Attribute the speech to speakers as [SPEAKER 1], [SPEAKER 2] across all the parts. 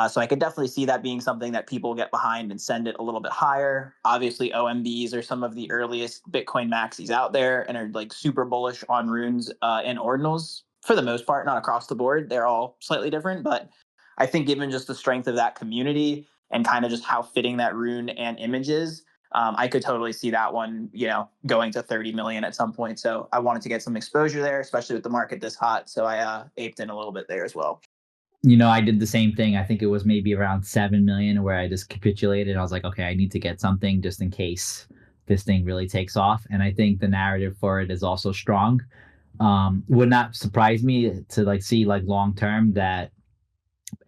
[SPEAKER 1] So I could definitely see that being something that people get behind and send it a little bit higher. Obviously, OMBs are some of the earliest Bitcoin maxis out there and are like super bullish on runes and ordinals for the most part, not across the board. They're all slightly different, but I think given just the strength of that community and kind of just how fitting that rune and image is, I could totally see that one, going to 30 million at some point. So I wanted to get some exposure there, especially with the market this hot. So I aped in a little bit there as well.
[SPEAKER 2] I did the same thing. I think it was maybe around 7 million where I just capitulated. I was like, okay, I need to get something just in case this thing really takes off. And I think the narrative for it is also strong. Would not surprise me to like see like long term that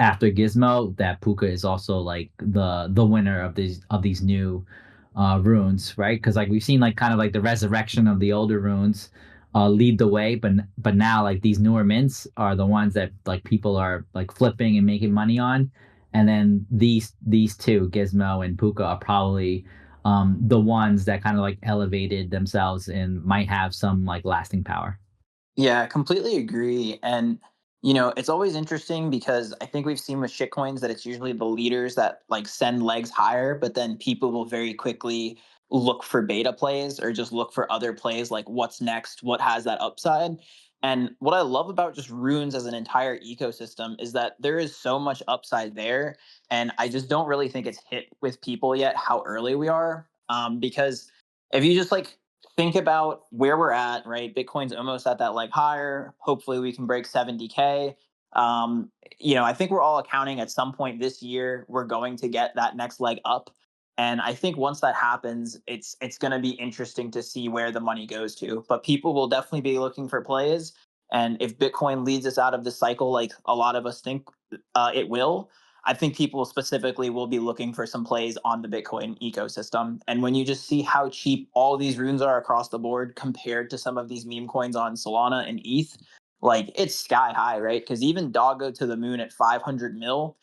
[SPEAKER 2] after Gizmo, that Puka is also like the winner of these new runes, right? Because like we've seen like kind of like the resurrection of the older runes lead the way, but now like these newer mints are the ones that like people are like flipping and making money on, and then these two, Gizmo and Puka, are probably the ones that kind of like elevated themselves and might have some like lasting power.
[SPEAKER 1] Yeah, I completely agree. And, it's always interesting because I think we've seen with shitcoins that it's usually the leaders that like send legs higher, but then people will very quickly look for beta plays or just look for other plays like what's next, what has that upside. And what I love about just runes as an entire ecosystem is that there is so much upside there. And I just don't really think it's hit with people yet how early we are. Because if you just like think about where we're at, right? Bitcoin's almost at that leg higher. Hopefully we can break 70K. I think we're all accounting at some point this year we're going to get that next leg up. And I think once that happens, it's going to be interesting to see where the money goes to. But people will definitely be looking for plays. And if Bitcoin leads us out of this cycle, like a lot of us think it will, I think people specifically will be looking for some plays on the Bitcoin ecosystem. And when you just see how cheap all these runes are across the board compared to some of these meme coins on Solana and ETH, like it's sky high, right? Because even Doggo to the moon at 500 mil,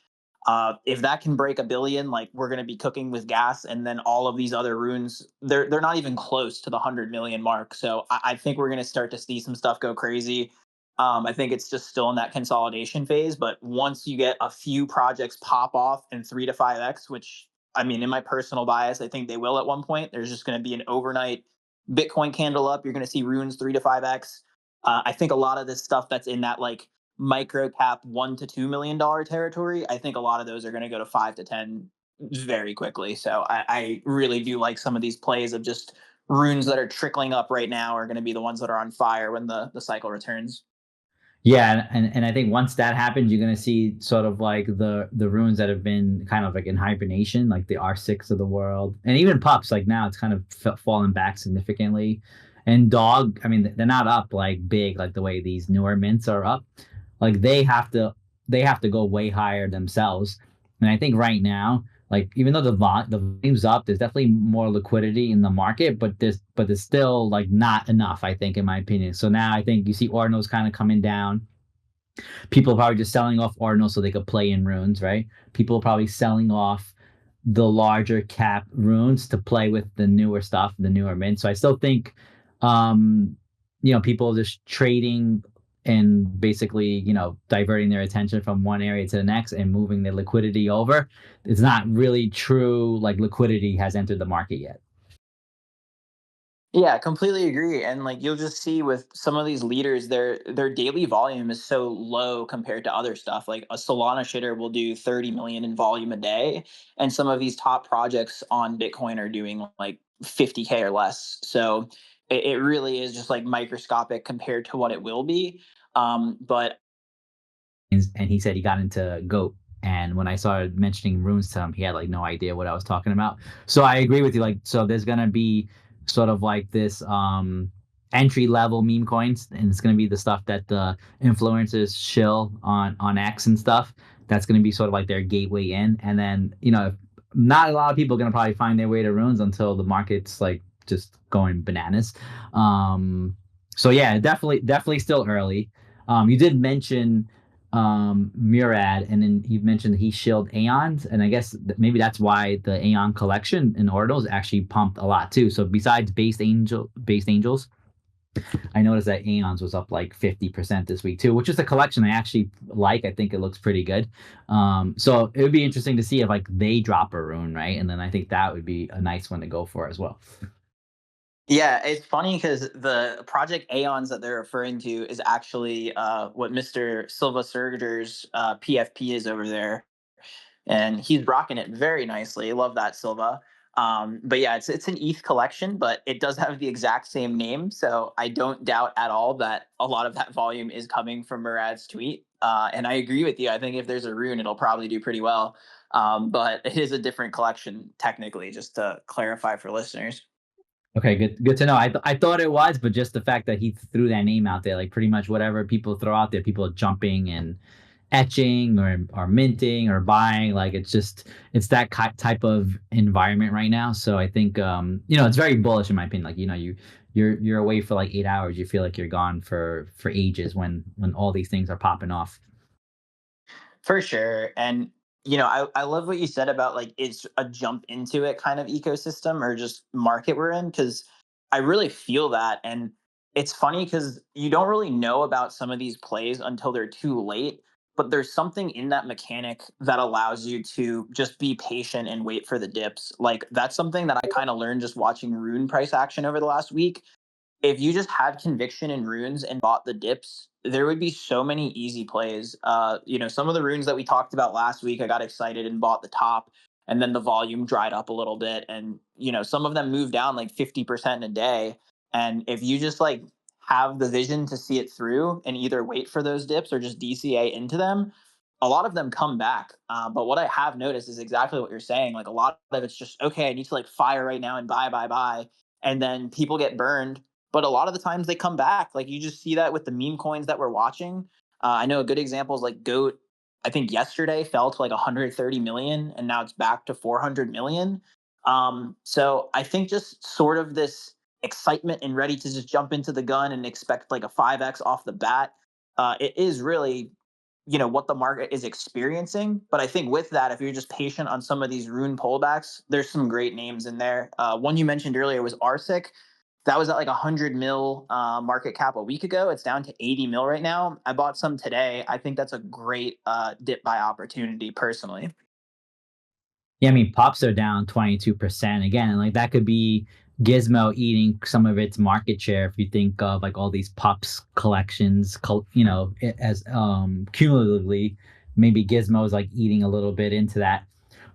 [SPEAKER 1] if that can break a billion, like we're going to be cooking with gas. And then all of these other runes, they're not even close to the 100 million mark. So I think we're going to start to see some stuff go crazy. I think it's just still in that consolidation phase. But once you get a few projects pop off in 3 to 5x, which I mean, in my personal bias, I think they will at one point, there's just going to be an overnight Bitcoin candle up. You're going to see runes 3 to 5x. I think a lot of this stuff that's in that like micro cap $1 to $2 million territory, I think a lot of those are going to go to 5 to 10 very quickly. So I really do like some of these plays of just runes that are trickling up right now are going to be the ones that are on fire when the cycle returns.
[SPEAKER 2] Yeah, and I think once that happens, you're gonna see sort of like the runes that have been kind of like in hibernation, like the R6 of the world, and even pups. Like now, it's kind of fallen back significantly. And dog, I mean, they're not up like big like the way these newer mints are up. Like they have to go way higher themselves. And I think right now, like even though the volume's up, there's definitely more liquidity in the market, but there's still like not enough, I think, in my opinion. So now I think you see ordinals kind of coming down. People are probably just selling off ordinals so they could play in runes, right? People are probably selling off the larger cap runes to play with the newer stuff, the newer mint. So I still think people just trading and basically, diverting their attention from one area to the next and moving their liquidity over. It's not really true, like liquidity has entered the market yet.
[SPEAKER 1] Yeah, completely agree. And like you'll just see with some of these leaders, their daily volume is so low compared to other stuff. Like a Solana shitter will do 30 million in volume a day, and some of these top projects on Bitcoin are doing like 50K or less. So it really is just like microscopic compared to what it will be. But
[SPEAKER 2] And he said he got into goat. And when I started mentioning runes to him, he had like no idea what I was talking about. So I agree with you. Like, so there's gonna be sort of like this entry level meme coins, and it's gonna be the stuff that the influencers shill on X and stuff. That's gonna be sort of like their gateway in. And then, not a lot of people are gonna probably find their way to runes until the market's like just going bananas. So yeah, definitely still early. You did mention Murad, and then you mentioned he shilled Aeons, and I guess maybe that's why the Aeon collection in Ordinals actually pumped a lot too. So besides based angels, I noticed that Aeons was up like 50% this week too, which is a collection I actually like. I think it looks pretty good. So it would be interesting to see if like they drop a rune, right? And then I think that would be a nice one to go for as well.
[SPEAKER 1] Yeah, it's funny because the project Aeons that they're referring to is actually what Mr. Silva Surger's PFP is over there, and he's rocking it very nicely. Love that Silva. But yeah, it's an ETH collection, but it does have the exact same name, so I don't doubt at all that a lot of that volume is coming from Murad's tweet. And I agree with you. I think if there's a rune, it'll probably do pretty well. But it is a different collection technically, just to clarify for listeners.
[SPEAKER 2] Okay, good to know. I thought it was, but just the fact that he threw that name out there, like pretty much whatever people throw out there, people are jumping and etching or minting or buying. Like it's that type of environment right now. So I think it's very bullish in my opinion. Like you're away for like 8 hours, you feel like you're gone for ages when all these things are popping off.
[SPEAKER 1] For sure. And I love what you said about like it's a jump into it kind of ecosystem or just market we're in because I really feel that. And it's funny because you don't really know about some of these plays until they're too late. But there's something in that mechanic that allows you to just be patient and wait for the dips. Like that's something that I kind of learned just watching Rune price action over the last week. If you just had conviction in runes and bought the dips, there would be so many easy plays. Some of the runes that we talked about last week, I got excited and bought the top, and then the volume dried up a little bit, and some of them moved down like 50% in a day. And if you just like have the vision to see it through and either wait for those dips or just DCA into them, a lot of them come back. But what I have noticed is exactly what you're saying. Like a lot of it's just okay. I need to like fire right now and buy, and then people get burned, but a lot of the times they come back. Like you just see that with the meme coins that we're watching. I know a good example is like Goat. I think yesterday fell to like 130 million, and now it's back to 400 million. So I think just sort of this excitement and ready to just jump into the gun and expect like a 5x off the bat. It is really what the market is experiencing. But I think with that, if you're just patient on some of these rune pullbacks, there's some great names in there. One you mentioned earlier was Arsic. That was at like 100 mil market cap a week ago. It's down to 80 mil right now. I bought some today. I think that's a great dip buy opportunity personally.
[SPEAKER 2] Yeah, I mean, pops are down 22%. Again, like that could be Gizmo eating some of its market share if you think of like all these pops collections, as cumulatively, maybe Gizmo is like eating a little bit into that.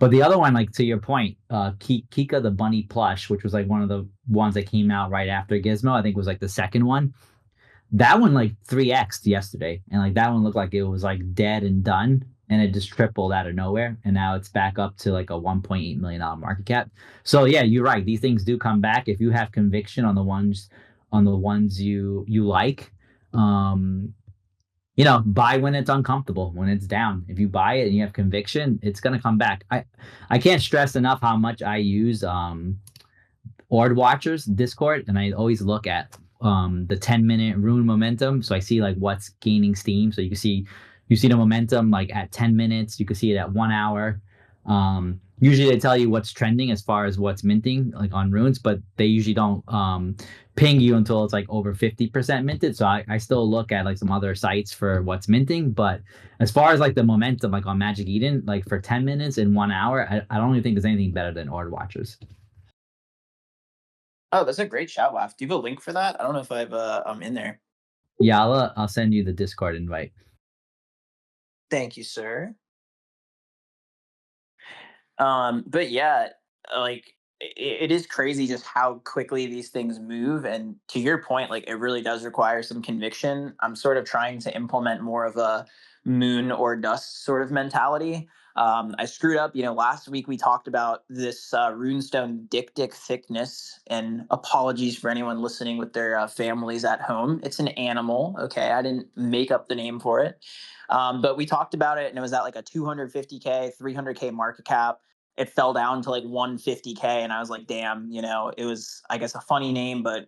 [SPEAKER 2] But the other one, like to your point, Kika the bunny plush, which was like one of the ones that came out right after Gizmo, I think was like the second one. That one like 3x yesterday, and like that one looked like it was like dead and done, and it just tripled out of nowhere, and now it's back up to like a $1.8 million market cap. So yeah, you're right. These things do come back if you have conviction on the ones you like. Um, buy when it's uncomfortable, when it's down. If you buy it and you have conviction, it's gonna come back. I can't stress enough how much I use Ord Watchers Discord, and I always look at the 10-minute rune momentum. So I see like what's gaining steam. So you see the momentum like at 10 minutes. You can see it at 1 hour. Usually they tell you what's trending as far as what's minting like on runes, but they usually don't ping you until it's like over 50% minted. So I still look at like some other sites for what's minting. But as far as like the momentum, like on Magic Eden, like for 10 minutes in 1 hour, I don't even think there's anything better than Ord Watchers.
[SPEAKER 1] Oh, that's a great shout, Laugh. Do you have a link for that? I don't know if I'm in there.
[SPEAKER 2] Yeah, I'll send you the Discord invite.
[SPEAKER 1] Thank you, sir. But yeah, like it is crazy just how quickly these things move. And to your point, like it really does require some conviction. I'm sort of trying to implement more of a moon or dust sort of mentality. I screwed up. Last week we talked about this runestone dick thickness, and apologies for anyone listening with their families at home. It's an animal. Okay, I didn't make up the name for it. But we talked about it, and it was at like a 250K, 300K market cap. It fell down to like 150K, and I was like, damn, it was, I guess, a funny name, but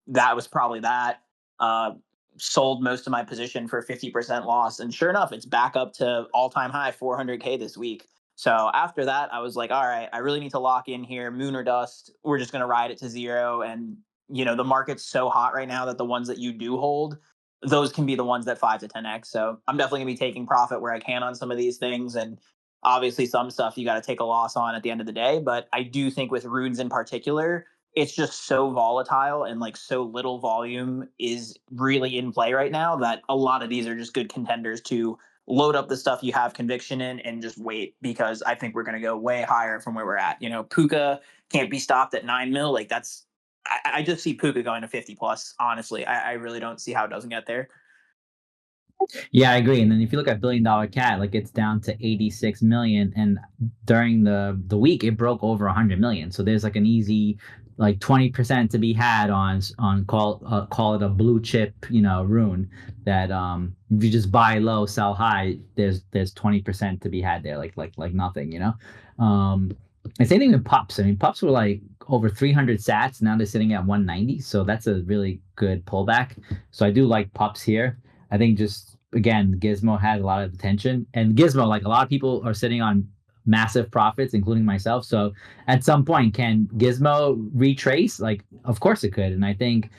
[SPEAKER 1] that was probably that. Uh, Sold most of my position for 50% loss, and sure enough, it's back up to all-time high 400K this week. So after that, I was like, all right, I really need to lock in here, moon or dust. We're just gonna ride it to zero, and the market's so hot right now that the ones that you do hold, those can be the ones that 5 to 10x. So I'm definitely gonna be taking profit where I can on some of these things. And obviously some stuff you got to take a loss on at the end of the day. But I do think with runes in particular, it's just so volatile and like so little volume is really in play right now that a lot of these are just good contenders to load up the stuff you have conviction in and just wait, because I think we're going to go way higher from where we're at. Puka can't be stopped at 9 mil. Like I just see Puka going to 50 plus. Honestly, I really don't see how it doesn't get there.
[SPEAKER 2] Yeah, I agree. And then if you look at Billion Dollar Cat, like it's down to 86 million, and during the week it broke over 100 million. So there's like an easy like 20% to be had on call it a blue chip, rune that if you just buy low, sell high, there's 20% to be had there, like nothing. And same thing with pups. I mean, pups were like over 300 sats. Now they're sitting at 190. So that's a really good pullback. So I do like pups here. I think just again, Gizmo has a lot of attention, and Gizmo, like a lot of people are sitting on massive profits, including myself. So at some point, can Gizmo retrace? Like, of course it could. And I think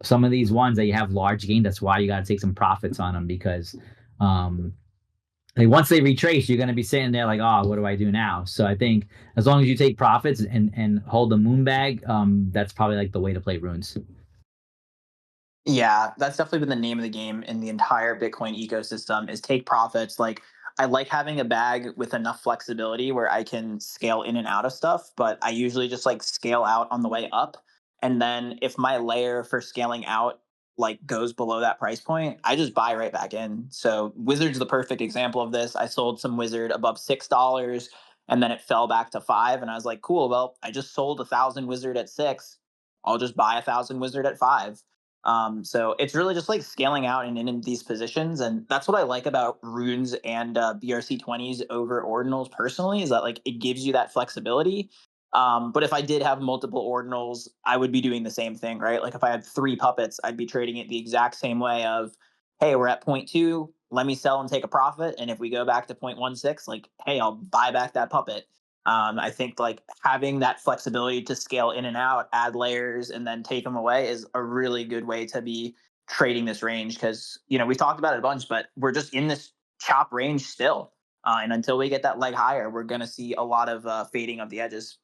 [SPEAKER 2] some of these ones that you have large gain, that's why you got to take some profits on them, because um, like once they retrace, you're going to be sitting there like, oh, what do I do now? So I think as long as you take profits and hold the moon bag, that's probably like the way to play runes.
[SPEAKER 1] Yeah, that's definitely been the name of the game in the entire Bitcoin ecosystem is take profits. Like I like having a bag with enough flexibility where I can scale in and out of stuff, but I usually just like scale out on the way up. And then if my layer for scaling out like goes below that price point, I just buy right back in. So Wizard's the perfect example of this. I sold some Wizard above $6 and then it fell back to 5. And I was like, cool, well, I just sold 1,000 Wizard at 6. I'll just buy 1,000 Wizard at 5. So it's really just like scaling out and in these positions, and that's what I like about runes and BRC20s over ordinals personally, is that like it gives you that flexibility. But if I did have multiple ordinals, I would be doing the same thing, right? Like if I had 3 puppets, I'd be trading it the exact same way of, hey, we're at point two, let me sell and take a profit, and if we go back to 0.16, like, hey, I'll buy back that puppet. I think like having that flexibility to scale in and out, add layers, and then take them away is a really good way to be trading this range, because we've talked about it a bunch, but we're just in this chop range still, and until we get that leg higher, we're going to see a lot of fading of the edges.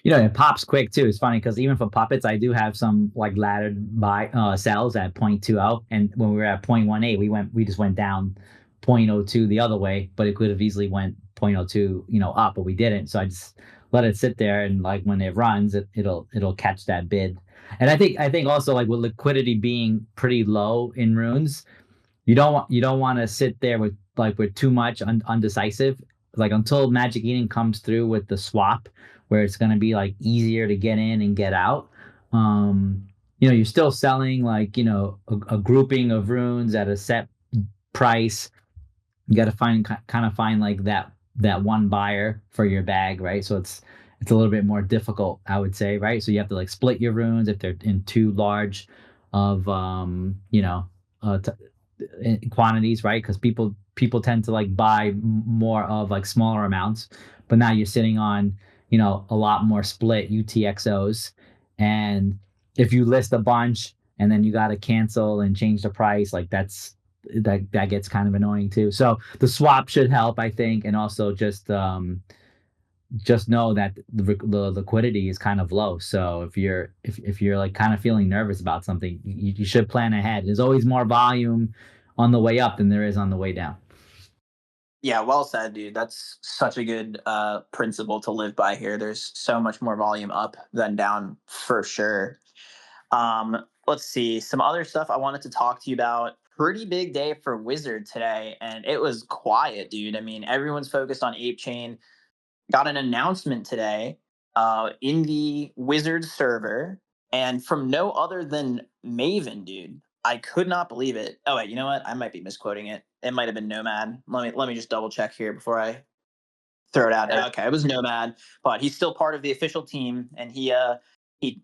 [SPEAKER 2] It pops quick too. It's funny because even for puppets, I do have some like laddered buy sells at 0.20, and when we were at 0.18, we just went down 0.02 the other way, but it could have easily went 0.02, up, but we didn't. So I just let it sit there, and like when it runs, it'll catch that bid. And I think also like with liquidity being pretty low in runes, you don't want to sit there with too much undecisive, like until Magic Eden comes through with the swap where it's going to be like easier to get in and get out. You're still selling like a grouping of runes at a set price. You got to find like that one buyer for your bag, right? So it's a little bit more difficult, I would say, right? So you have to like split your runes if they're in too large of quantities, right? Because people tend to like buy more of like smaller amounts, but now you're sitting on a lot more split UTXOs, and if you list a bunch and then you got to cancel and change the price, like that gets kind of annoying too. So the swap should help, I think, and also just know that the liquidity is kind of low. So if you're like kind of feeling nervous about something, you should plan ahead. There's always more volume on the way up than there is on the way down.
[SPEAKER 1] Yeah, well said, dude. That's such a good principle to live by here. There's so much more volume up than down for sure. Let's see some other stuff I wanted to talk to you about. Pretty big day for Wizard today, and it was quiet, dude. I mean, everyone's focused on Ape Chain. Got an announcement today in the Wizard server, and from no other than Maven, dude. I could not believe it. Oh wait, you know what? I might be misquoting it. It might have been Nomad. Let me just double check here before I throw it out. Okay, it was Nomad, but he's still part of the official team, and he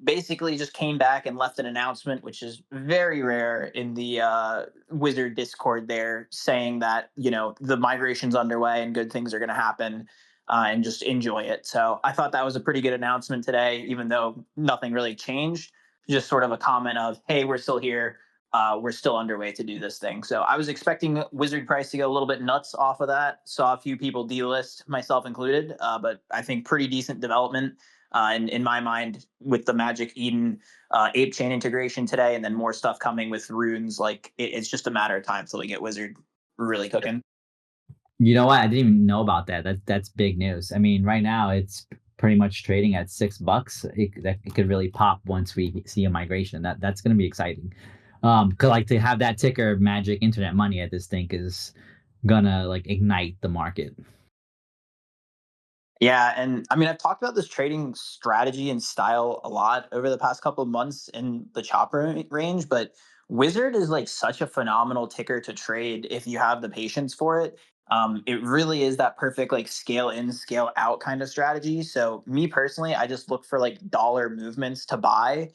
[SPEAKER 1] basically just came back and left an announcement, which is very rare in the Wizard Discord. There, saying that the migration's underway and good things are going to happen, and just enjoy it. So I thought that was a pretty good announcement today, even though nothing really changed. just sort of a comment of, hey, we're still here. We're still underway to do this thing. So I was expecting Wizard price to go a little bit nuts off of that. Saw a few people delist, myself included, but I think pretty decent development. And in my mind, with the Magic Eden ape chain integration today, and then more stuff coming with runes, like it's just a matter of time till we get Wizard really cooking.
[SPEAKER 2] You know what? I didn't even know about that. That's big news. I mean, right now it's pretty much trading at $6. It could really pop once we see a migration. That's going to be exciting. Cause like to have that ticker magic internet money at this thing is gonna like ignite the market.
[SPEAKER 1] Yeah, and I mean, I've talked about this trading strategy and style a lot over the past couple of months in the range, but Wizard is like such a phenomenal ticker to trade if you have the patience for it. It really is that perfect like scale in, scale out kind of strategy. So me personally, I just look for like dollar movements to buy.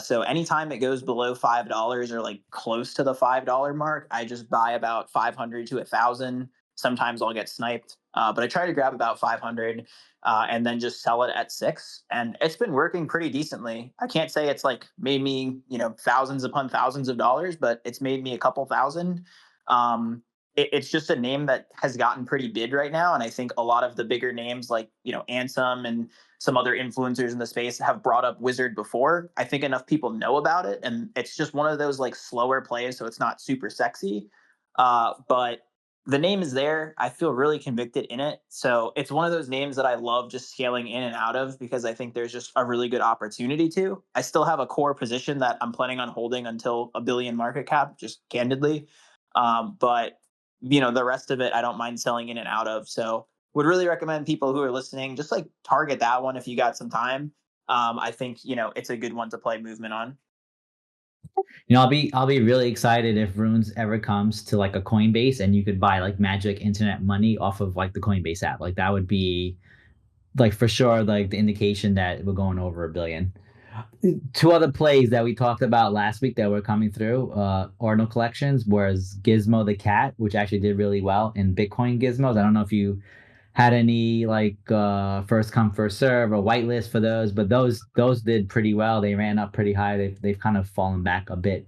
[SPEAKER 1] So anytime it goes below $5 or like close to the $5 mark, I just buy about 500 to 1,000. Sometimes I'll get sniped, but I try to grab about 500 and then just sell it at 6. And it's been working pretty decently. I can't say it's like made me, thousands upon thousands of dollars, but it's made me a couple thousand. It's just a name that has gotten pretty big right now. And I think a lot of the bigger names like, Ansem and some other influencers in the space have brought up Wizard before. I think enough people know about it. And it's just one of those like slower plays. So it's not super sexy. But the name is there. I feel really convicted in it. So it's one of those names that I love just scaling in and out of because I think there's just a really good opportunity to. I still have a core position that I'm planning on holding until a billion market cap, just candidly. But the rest of it, I don't mind selling in and out of. So would really recommend people who are listening, just like target that one if you got some time. I think, it's a good one to play movement on.
[SPEAKER 2] I'll be really excited if Runes ever comes to like a Coinbase and you could buy like magic internet money off of like the Coinbase app. Like that would be like for sure like the indication that we're going over a billion. Two other plays that we talked about last week that were coming through, Ordinal collections was Gizmo the cat, which actually did really well in Bitcoin gizmos. I don't know if you had any like first come first serve or whitelist for those, but those did pretty well. They ran up pretty high. They've kind of fallen back a bit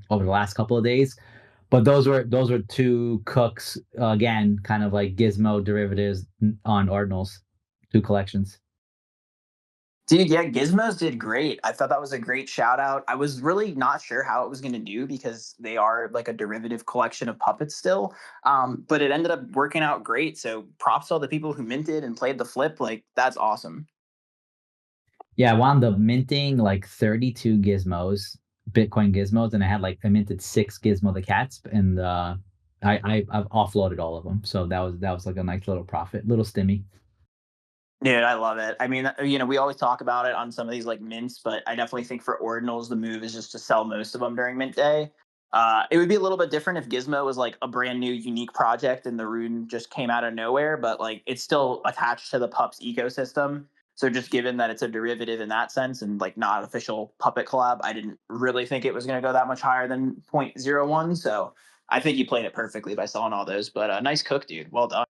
[SPEAKER 2] over the last couple of days. But those were two cooks again, kind of like Gizmo derivatives on Ordinals, two collections.
[SPEAKER 1] Dude, yeah, Gizmos did great. I thought that was a great shout out. I was really not sure how it was going to do because they are like a derivative collection of puppets still. But it ended up working out great. So props to all the people who minted and played the flip. Like, that's awesome.
[SPEAKER 2] Yeah, I wound up minting like 32 gizmos, Bitcoin gizmos, and I minted six Gizmo the cats, and I've offloaded all of them. So that was like a nice little profit, little stimmy.
[SPEAKER 1] Dude, I love it. I mean, we always talk about it on some of these like mints, but I definitely think for ordinals, the move is just to sell most of them during mint day. It would be a little bit different if Gizmo was like a brand new, unique project and the rune just came out of nowhere, but like it's still attached to the pups ecosystem. So just given that it's a derivative in that sense and like not official puppet collab, I didn't really think it was going to go that much higher than 0.01. So I think you played it perfectly by selling all those. But nice cook, dude. Well done.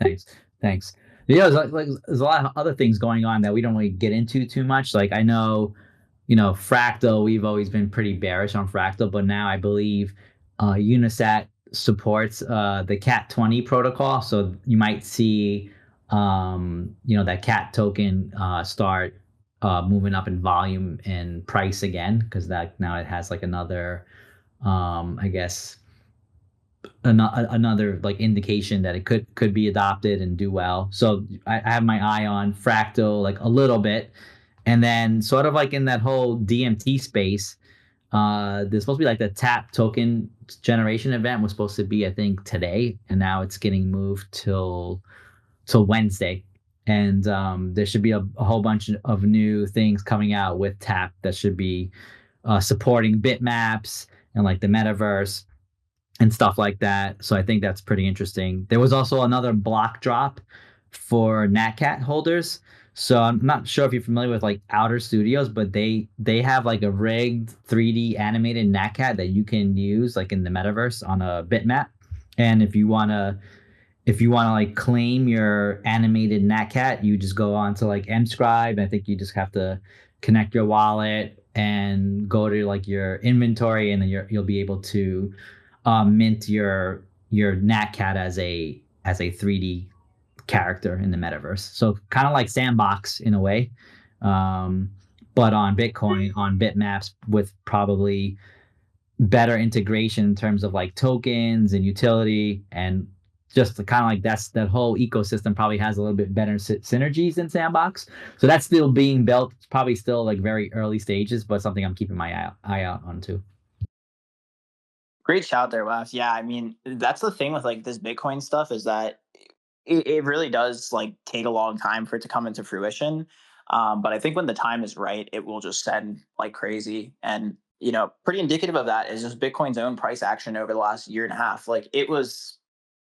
[SPEAKER 2] Thanks, thanks. Yeah, there's a lot of other things going on that we don't really get into too much. Like I know, Fractal. We've always been pretty bearish on Fractal, but now I believe Unisat supports the Cat 20 protocol, so you might see that Cat token start moving up in volume and price again because that now it has like another I guess another like indication that it could be adopted and do well. So I have my eye on Fractal like a little bit, and then sort of like in that whole DMT space, there's supposed to be like the tap token generation event was supposed to be I think today, and now it's getting moved till Wednesday. And there should be a whole bunch of new things coming out with tap that should be supporting bitmaps and like the metaverse and stuff like that. So I think that's pretty interesting. There was also another block drop for Natcat holders. So I'm not sure if you're familiar with like Outer Studios, but they have like a rigged 3D animated Natcat that you can use like in the metaverse on a bitmap. And if you wanna like claim your animated Natcat, you just go on to like Mscribe. I think you just have to connect your wallet and go to like your inventory, and then you'll be able to mint your Nat Cat as a 3D character in the metaverse. So kind of like Sandbox in a way, um, but on Bitcoin, on bitmaps, with probably better integration in terms of like tokens and utility, and just the kind of like that whole ecosystem probably has a little bit better synergies in Sandbox. So that's still being built. It's probably still like very early stages, but something I'm keeping my eye out on too.
[SPEAKER 1] Great shout there, Wes. Yeah, I mean, that's the thing with like this Bitcoin stuff is that it really does like take a long time for it to come into fruition. But I think when the time is right, it will just send like crazy. And pretty indicative of that is just Bitcoin's own price action over the last year and a half. Like it was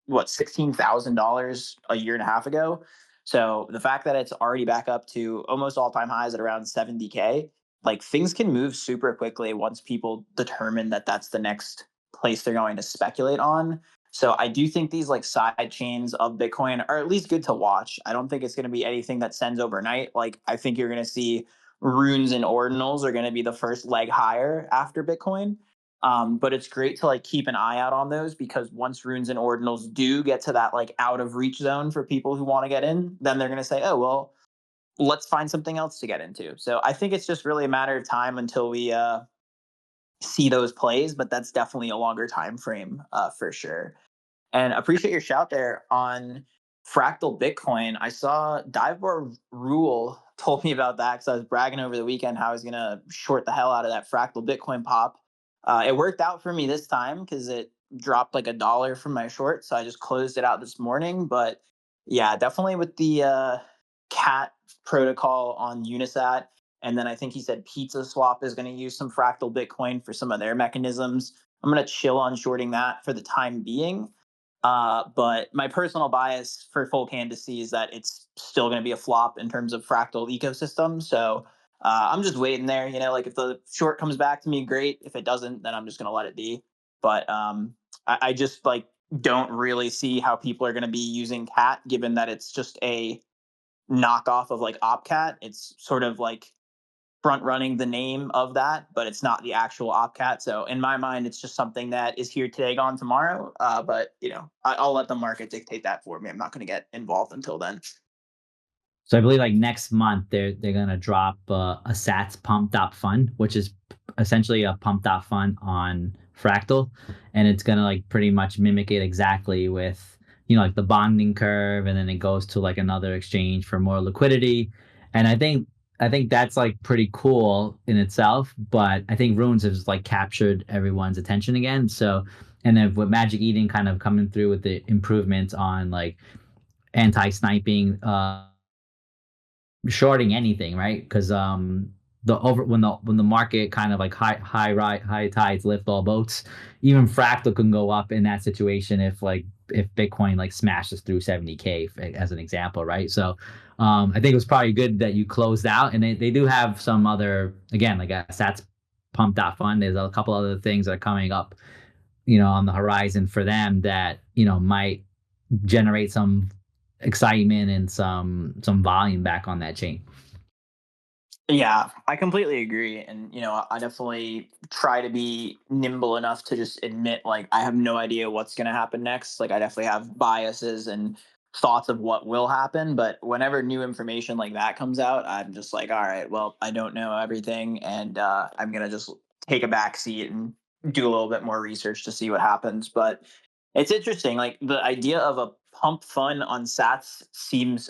[SPEAKER 1] what, $16,000 a year and a half ago. So the fact that it's already back up to almost all time highs at around 70K, like things can move super quickly once people determine that that's the next place they're going to speculate on. So I do think these like side chains of Bitcoin are at least good to watch. I don't think it's going to be anything that sends overnight. Like I think you're going to see runes and ordinals are going to be the first leg higher after Bitcoin. But it's great to like keep an eye out on those, because once runes and ordinals do get to that like out of reach zone for people who want to get in, then they're going to say, oh, well, let's find something else to get into. So I think it's just really a matter of time until we see those plays, but that's definitely a longer time frame for sure. And appreciate your shout there on fractal Bitcoin. I saw Dive Bar Rule told me about that because I was bragging over the weekend how I was gonna short the hell out of that fractal Bitcoin pop. It worked out for me this time because it dropped like $1 from my short, so I just closed it out this morning. But yeah, definitely with the cat protocol on Unisat, and then I think he said Pizza Swap is going to use some fractal Bitcoin for some of their mechanisms. I'm going to chill on shorting that for the time being. But my personal bias for full candidacy is that it's still going to be a flop in terms of fractal ecosystem. So I'm just waiting there. Like if the short comes back to me, great. If it doesn't, then I'm just going to let it be. But I just like don't really see how people are going to be using Cat, given that it's just a knockoff of like OpCat. It's sort of like front running the name of that, but it's not the actual OpCat. So in my mind, it's just something that is here today, gone tomorrow. But I'll let the market dictate that for me. I'm not going to get involved until then.
[SPEAKER 2] So I believe like next month they're gonna drop a Sats pump dot fund, which is essentially a pump dot fund on Fractal, and it's gonna like pretty much mimic it exactly with like the bonding curve, and then it goes to like another exchange for more liquidity, and I think that's like pretty cool in itself, but I think Runes has like captured everyone's attention again. So, and then with Magic Eden kind of coming through with the improvements on like anti-sniping, shorting anything, right? Because the over when the market kind of like high tides lift all boats, even Fractal can go up in that situation if Bitcoin like smashes through 70K as an example, right? So I think it was probably good that you closed out, and they do have some other, again, like a Sats pump dot fund. There's a couple other things that are coming up, on the horizon for them that might generate some excitement and some volume back on that chain.
[SPEAKER 1] Yeah, I completely agree. And, I definitely try to be nimble enough to just admit, like, I have no idea what's going to happen next. Like, I definitely have biases and thoughts of what will happen. But whenever new information like that comes out, I'm just like, all right, well, I don't know everything. And I'm going to just take a back seat and do a little bit more research to see what happens. But it's interesting. Like, the idea of a pump fund on Sats seems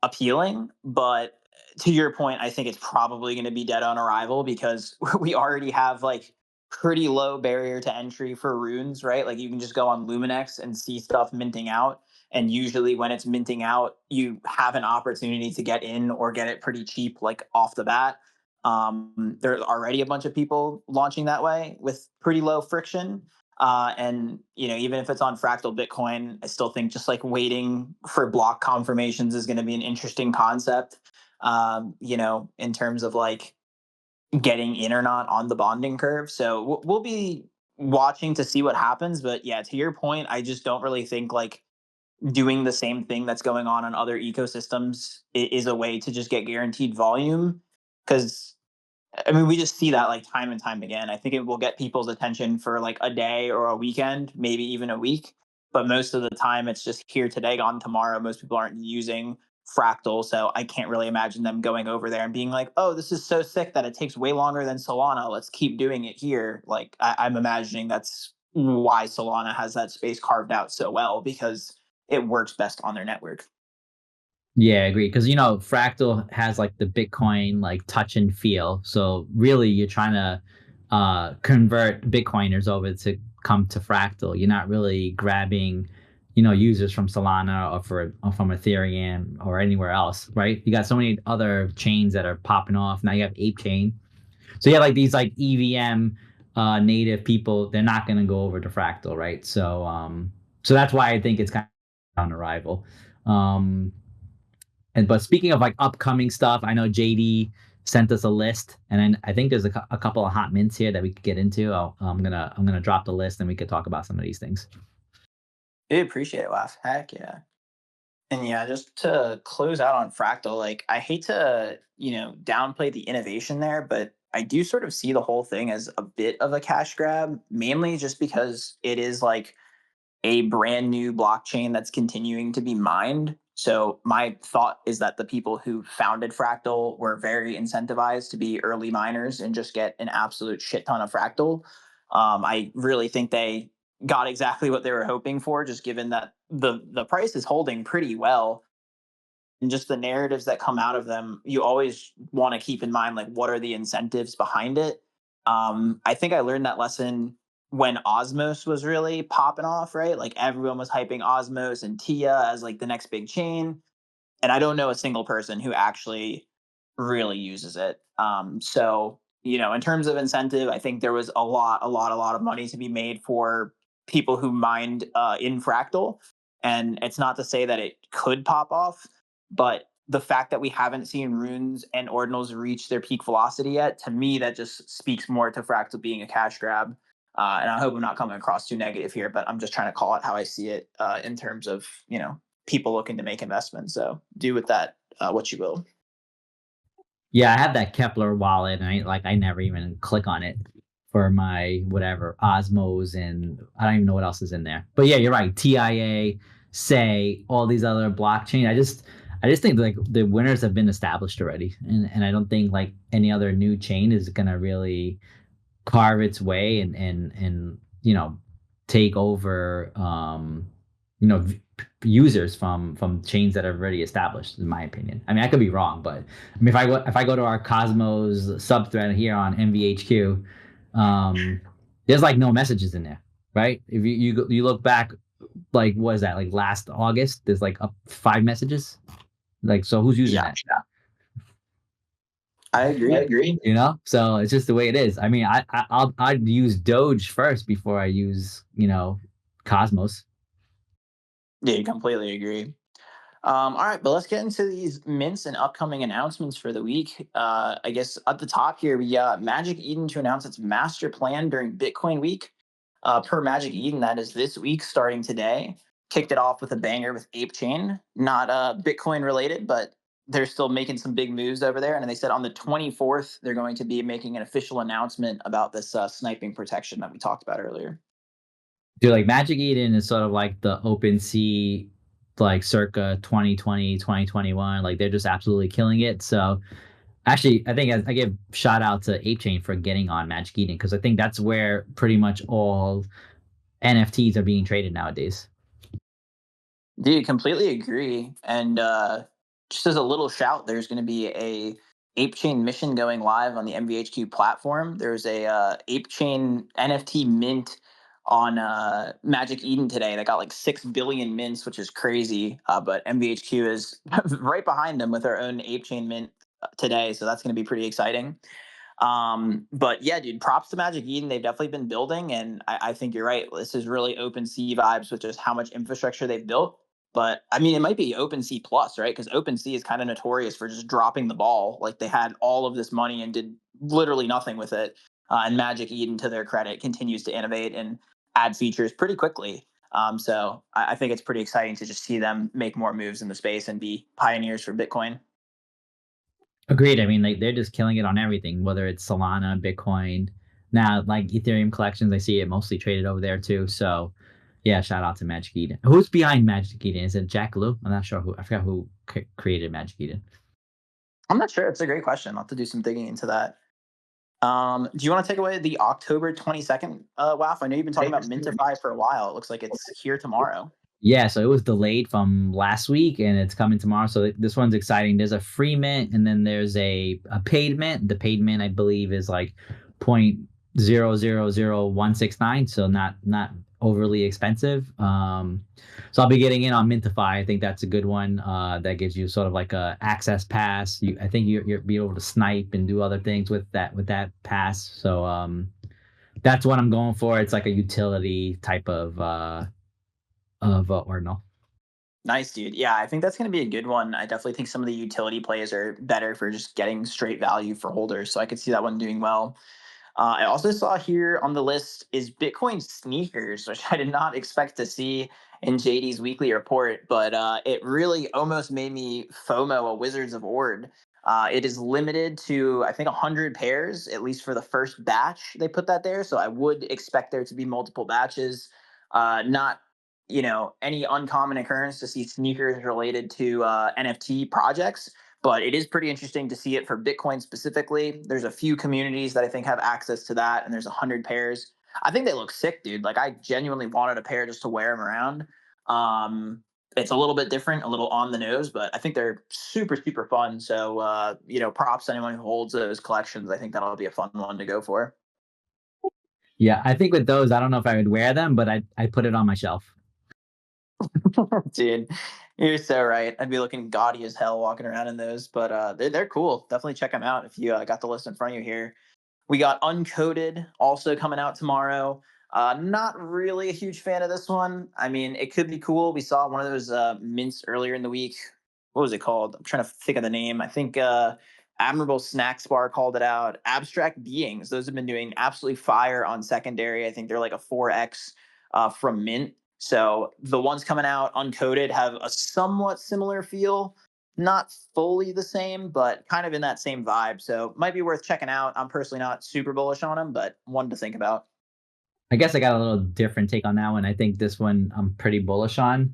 [SPEAKER 1] appealing, but to your point, I think it's probably going to be dead on arrival because we already have like pretty low barrier to entry for runes, right? Like you can just go on Luminex and see stuff minting out. And usually when it's minting out, you have an opportunity to get in or get it pretty cheap, like off the bat. There's already a bunch of people launching that way with pretty low friction. And even if it's on fractal Bitcoin, I still think just like waiting for block confirmations is going to be an interesting concept. In terms of like getting in or not on the bonding curve. So we'll be watching to see what happens. But yeah, to your point, I just don't really think like doing the same thing that's going on other ecosystems is a way to just get guaranteed volume, because I mean, we just see that like time and time again. I think it will get people's attention for like a day or a weekend, maybe even a week. But most of the time, it's just here today, gone tomorrow. Most people aren't using Fractal. So I can't really imagine them going over there and being like, oh, this is so sick that it takes way longer than Solana. Let's keep doing it here. Like, I'm imagining that's why Solana has that space carved out so well because it works best on their network.
[SPEAKER 2] Yeah, I agree. Because Fractal has like the Bitcoin like touch and feel. So really, you're trying to convert Bitcoiners over to come to Fractal. You're not really grabbing, users from Solana or from Ethereum or anywhere else, right? You got so many other chains that are popping off. Now you have Ape Chain. So yeah, like these like EVM native people, they're not going to go over to Fractal, right? So that's why I think it's kind of on arrival. Um, and but speaking of like upcoming stuff, I know JD sent us a list, and then I think there's a couple of hot mints here that we could get into. I'm gonna drop the list, and we could talk about some of these things.
[SPEAKER 1] I appreciate it, Laugh. Heck yeah. And yeah, just to close out on Fractal, like I hate to, downplay the innovation there, but I do sort of see the whole thing as a bit of a cash grab, mainly just because it is like a brand new blockchain that's continuing to be mined. So my thought is that the people who founded Fractal were very incentivized to be early miners and just get an absolute shit ton of Fractal. I really think they got exactly what they were hoping for, just given that the price is holding pretty well, and just the narratives that come out of them, you always want to keep in mind like what are the incentives behind it. I think I learned that lesson when Osmos was really popping off, right? Like everyone was hyping Osmos and Tia as like the next big chain, and I don't know a single person who actually really uses it. So in terms of incentive, I think there was a lot of money to be made for people who mined in Fractal, and it's not to say that it could pop off, but the fact that we haven't seen runes and ordinals reach their peak velocity yet, to me, that just speaks more to Fractal being a cash grab. And I hope I'm not coming across too negative here, but I'm just trying to call it how I see it in terms of people looking to make investments. So do with that what you will.
[SPEAKER 2] Yeah, I have that Kepler wallet, and I never even click on it for my whatever Osmos, and I don't even know what else is in there. But yeah, you're right. TIA, Say, all these other blockchain. I just think like the winners have been established already, and I don't think like any other new chain is gonna really carve its way and take over you know v- users from chains that are already established, in my opinion. I mean, I could be wrong, but I mean, if I go to our Cosmos subthread here on MVHQ, um there's like no messages in there, right? If you look back, like what is that, like last August, there's like up 5 messages. Like, so who's using
[SPEAKER 1] Yeah,
[SPEAKER 2] that?
[SPEAKER 1] I
[SPEAKER 2] I
[SPEAKER 1] agree.
[SPEAKER 2] agree. So it's just the way it is. I mean, I'd use Doge first before I use Cosmos.
[SPEAKER 1] Yeah, you completely agree. All right, but let's get into these mints and upcoming announcements for the week. I guess at the top here, we got Magic Eden to announce its master plan during Bitcoin Week. Per Magic Eden, that is this week starting today. Kicked it off with a banger with Ape Chain, not Bitcoin related, but they're still making some big moves over there. And they said on the 24th, they're going to be making an official announcement about this sniping protection that we talked about earlier.
[SPEAKER 2] Dude, like Magic Eden is sort of like the open sea, like circa 2020, 2021. Like they're just absolutely killing it. So actually, I think I give shout out to Ape Chain for getting on Magic Eden, because I think that's where pretty much all NFTs are being traded nowadays.
[SPEAKER 1] Dude, completely agree. And just as a little shout, there's going to be a Ape Chain mission going live on the MVHQ platform. There's a Ape Chain NFT mint on Magic Eden today that got like 6 billion mints, which is crazy. But MVHQ is right behind them with their own Ape Chain mint today, so that's going to be pretty exciting. But yeah, dude, props to Magic Eden. They've definitely been building, and I think you're right. This is really open sea vibes with just how much infrastructure they've built. But I mean, it might be open sea plus, right? Because open sea is kind of notorious for just dropping the ball. Like they had all of this money and did literally nothing with it. And Magic Eden, to their credit, continues to innovate and add features pretty quickly. So I think it's pretty exciting to just see them make more moves in the space and be pioneers for Bitcoin.
[SPEAKER 2] Agreed. I mean, like they're just killing it on everything, whether it's Solana, Bitcoin, now like Ethereum collections. I see it mostly traded over there too. So, yeah, shout out to Magic Eden. Who's behind Magic Eden? Is it Jack Liu? I'm not sure who. I forgot who created Magic Eden.
[SPEAKER 1] I'm not sure. It's a great question. I'll have to do some digging into that. Do you want to take away the October 22nd, WAF? I know you've been talking about Mintify for a while. It looks like it's here tomorrow.
[SPEAKER 2] Yeah, so it was delayed from last week and it's coming tomorrow. So this one's exciting. There's a free mint and then there's a paid mint. The paid mint, I believe, is like 0.000169, so not overly expensive. So I'll be getting in on Mintify. I think that's a good one. That gives you sort of like a access pass. I think you'll be able to snipe and do other things with that pass. So that's what I'm going for. It's like a utility type of Ordinal.
[SPEAKER 1] Nice, dude. Yeah, I think that's going to be a good one. I definitely think some of the utility plays are better for just getting straight value for holders. So I could see that one doing well. I also saw here on the list is Bitcoin sneakers, which I did not expect to see in JD's weekly report, but it really almost made me FOMO a Wizards of Ord. It is limited to, I think, 100 pairs, at least for the first batch. They put that there. So I would expect there to be multiple batches. Not, any uncommon occurrence to see sneakers related to NFT projects, but it is pretty interesting to see it for Bitcoin specifically. There's a few communities that I think have access to that, and there's 100 pairs. I think they look sick, dude. Like I genuinely wanted a pair just to wear them around. It's a little bit different, a little on the nose, but I think they're super, super fun. So, props to anyone who holds those collections. I think that'll be a fun one to go for.
[SPEAKER 2] Yeah, I think with those, I don't know if I would wear them, but I put it on my shelf.
[SPEAKER 1] Dude, you're so right. I'd be looking gaudy as hell walking around in those, but they're cool. Definitely check them out if you got the list in front of you here. We got Uncoded also coming out tomorrow. Not really a huge fan of this one. I mean, it could be cool. We saw one of those mints earlier in the week. What was it called? I'm trying to think of the name. I think Admirable Snacks Bar called it out. Abstract Beings. Those have been doing absolutely fire on secondary. I think they're like a 4x from mint. So the ones coming out uncoded have a somewhat similar feel, not fully the same, but kind of in that same vibe. So might be worth checking out. I'm personally not super bullish on them, but one to think about.
[SPEAKER 2] I guess I got a little different take on that one. I think this one I'm pretty bullish on.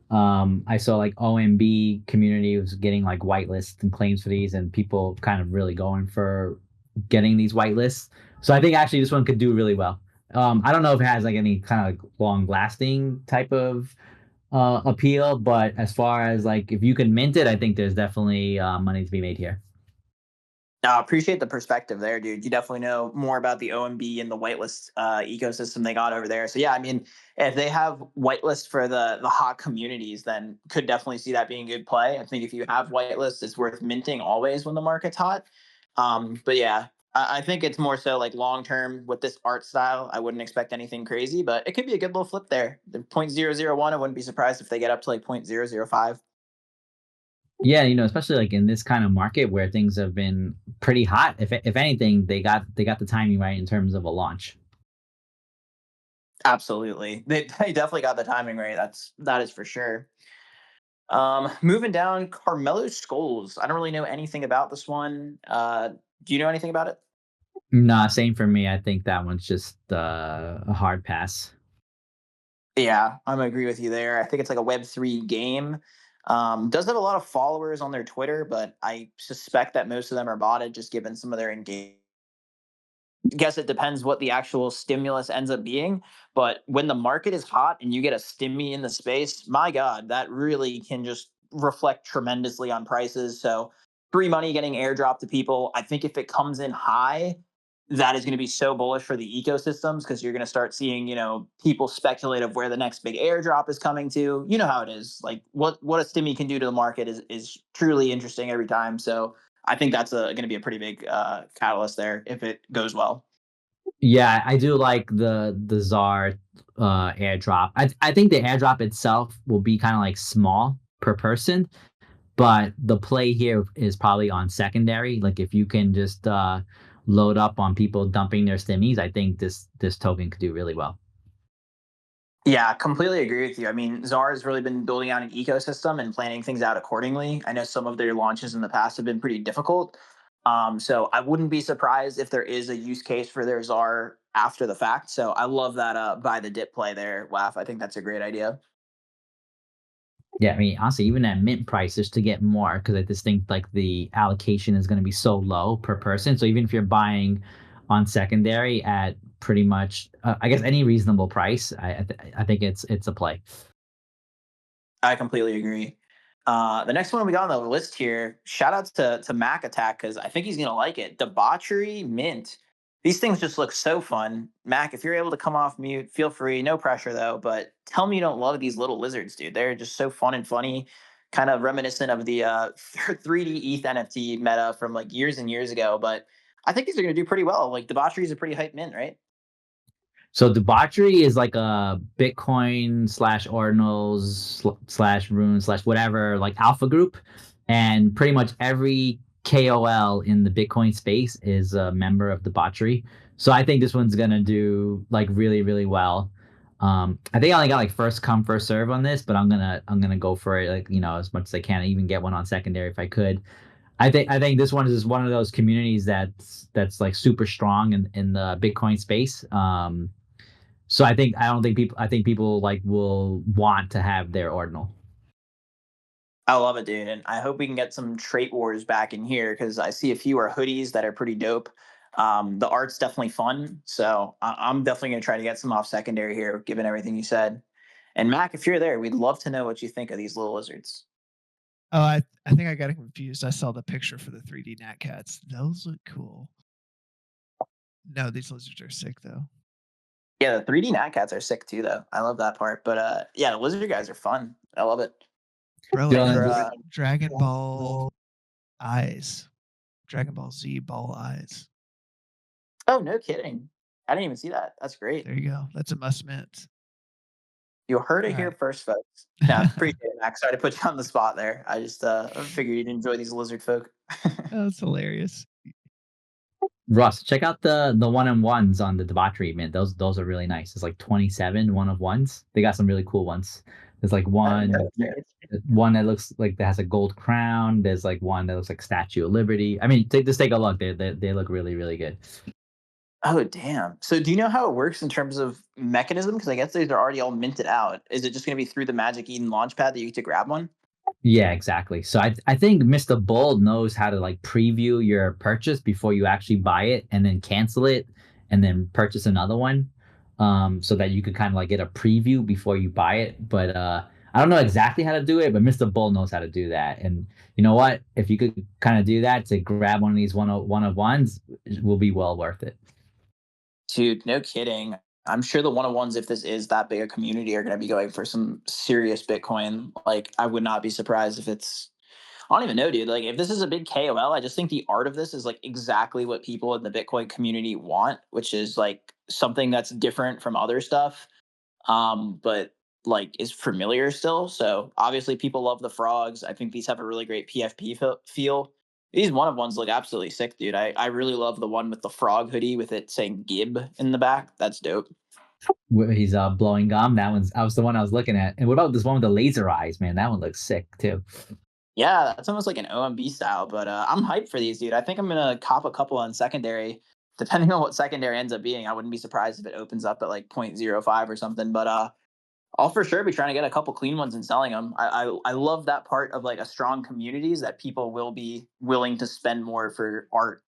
[SPEAKER 2] I saw like OMB community was getting like whitelists and claims for these, and people kind of really going for getting these whitelists. So I think actually this one could do really well. I don't know if it has like any kind of like long lasting type of appeal, but as far as like if you can mint it, I think there's definitely money to be made here.
[SPEAKER 1] Appreciate the perspective there, dude. You definitely know more about the OMB and the whitelist ecosystem they got over there. So yeah, I mean, if they have whitelist for the hot communities, then could definitely see that being a good play. I think if you have whitelist, it's worth minting always when the market's hot. But yeah, I think it's more so like long term with this art style. I wouldn't expect anything crazy, but it could be a good little flip there. The 0.001, I wouldn't be surprised if they get up to like 0.005.
[SPEAKER 2] Yeah, especially like in this kind of market where things have been pretty hot. If anything, they got the timing right in terms of a launch.
[SPEAKER 1] Absolutely. They definitely got the timing right. That is for sure. Moving down, Carmelo Skulls. I don't really know anything about this one. Do you know anything about it?
[SPEAKER 2] Nah, same for me. I think that one's just a hard pass.
[SPEAKER 1] Yeah, I'm gonna agree with you there. I think it's like a Web3 game. Does have a lot of followers on their Twitter, but I suspect that most of them are botted just given some of their engagement. Guess it depends what the actual stimulus ends up being. But when the market is hot and you get a stimmy in the space, my God, that really can just reflect tremendously on prices. So free money getting airdropped to people. I think if it comes in high, that is going to be so bullish for the ecosystems because you're going to start seeing, people speculate of where the next big airdrop is coming to. You know how it is. Like what a stimmy can do to the market is truly interesting every time. So I think that's going to be a pretty big catalyst there if it goes well.
[SPEAKER 2] Yeah, I do like the Czar airdrop. I think the airdrop itself will be kind of like small per person, but the play here is probably on secondary. Like if you can just load up on people dumping their stimmies, I think this token could do really well.
[SPEAKER 1] Yeah, completely agree with you. I mean, Zara has really been building out an ecosystem and planning things out accordingly. I know some of their launches in the past have been pretty difficult. So I wouldn't be surprised if there is a use case for their Zar after the fact. So I love that buy the dip play there, Waf. I think that's a great idea.
[SPEAKER 2] Yeah, I mean, honestly, even at mint price, just to get more, because I just think like the allocation is going to be so low per person. So even if you're buying on secondary at pretty much, I guess any reasonable price, I think it's a play.
[SPEAKER 1] I completely agree. The next one we got on the list here, shout outs to Mac Attack because I think he's gonna like it. Debauchery Mint. These things just look so fun. Mac, if you're able to come off mute, feel free. No pressure though. But tell me you don't love these little lizards, dude. They're just so fun and funny, kind of reminiscent of the 3D ETH NFT meta from like years and years ago. But I think these are gonna do pretty well. Like Debauchery is a pretty hype mint, right?
[SPEAKER 2] So debauchery is like a Bitcoin slash ordinals slash runes slash whatever like alpha group, and pretty much every KOL in the Bitcoin space is a member of debauchery. So I think this one's gonna do like really really well. I think I only got like first come first serve on this, but I'm gonna go for it like as much as I can. I even get one on secondary if I could. I think this one is one of those communities that's like super strong in the Bitcoin space. So I don't think people I think people like will want to have their ordinal.
[SPEAKER 1] I love it, dude, and I hope we can get some trait wars back in here because I see a few are hoodies that are pretty dope. The art's definitely fun, so I'm definitely gonna try to get some off secondary here, given everything you said. And Mac, if you're there, we'd love to know what you think of these little lizards.
[SPEAKER 3] Oh, I think I got confused. I saw the picture for the 3D Nat Cats. Those look cool. No, these lizards are sick though.
[SPEAKER 1] Yeah, the 3D Nat Cats are sick too, though. I love that part. But yeah, the lizard guys are fun. I love it.
[SPEAKER 3] Bro, it
[SPEAKER 1] Thanks for
[SPEAKER 3] has Dragon Ball eyes. Dragon Ball Z ball eyes.
[SPEAKER 1] oh, no kidding. I didn't even see that. That's great.
[SPEAKER 3] There you go. That's a must mint.
[SPEAKER 1] You heard it
[SPEAKER 3] All
[SPEAKER 1] here
[SPEAKER 3] right.
[SPEAKER 1] first, folks. Yeah, appreciate it, Max. Sorry to put you on the spot there. I just figured you'd enjoy these lizard folk.
[SPEAKER 3] Oh, that's hilarious.
[SPEAKER 2] Russ, check out the one on ones on the debauchery mint. Those are really nice. It's like 27 one of ones. They got some really cool ones. There's like one that looks like that has a gold crown. There's like one that looks like Statue of Liberty. I mean, just take a look. They look really really good.
[SPEAKER 1] Oh, damn. So do you know how it works in terms of mechanism? Because I guess these are already all minted out. Is it just going to be through the Magic Eden launchpad that you get to grab one?
[SPEAKER 2] Yeah, exactly. So I think Mr. Bold knows how to like preview your purchase before you actually buy it and then cancel it and then purchase another one. So that you could kind of like get a preview before you buy it. But I don't know exactly how to do it, but Mr. Bull knows how to do that. And you know what? If you could kind of do that to grab one of these one of ones, it will be well worth it.
[SPEAKER 1] Dude, no kidding. I'm sure the one-on-ones, if this is that big a community, are going to be going for some serious Bitcoin. Like, I would not be surprised if it's. I don't even know, dude. Like, if this is a big KOL, I just think the art of this is like exactly what people in the Bitcoin community want, which is like something that's different from other stuff, but like is familiar still. So obviously, people love the frogs. I think these have a really great PFP feel. These one of ones look absolutely sick, dude. I really love the one with the frog hoodie with it saying Gib in the back. That's dope.
[SPEAKER 2] Where he's blowing gum. That was the one I was looking at. And what about this one with the laser eyes, man? That one looks sick too.
[SPEAKER 1] Yeah, that's almost like an OMB style, but I'm hyped for these, dude. I think I'm gonna cop a couple on secondary, depending on what secondary ends up being. I wouldn't be surprised if it opens up at like 0.05 or something. But I'll for sure be trying to get a couple clean ones and selling them. I love that part of like a strong community is that people will be willing to spend more for art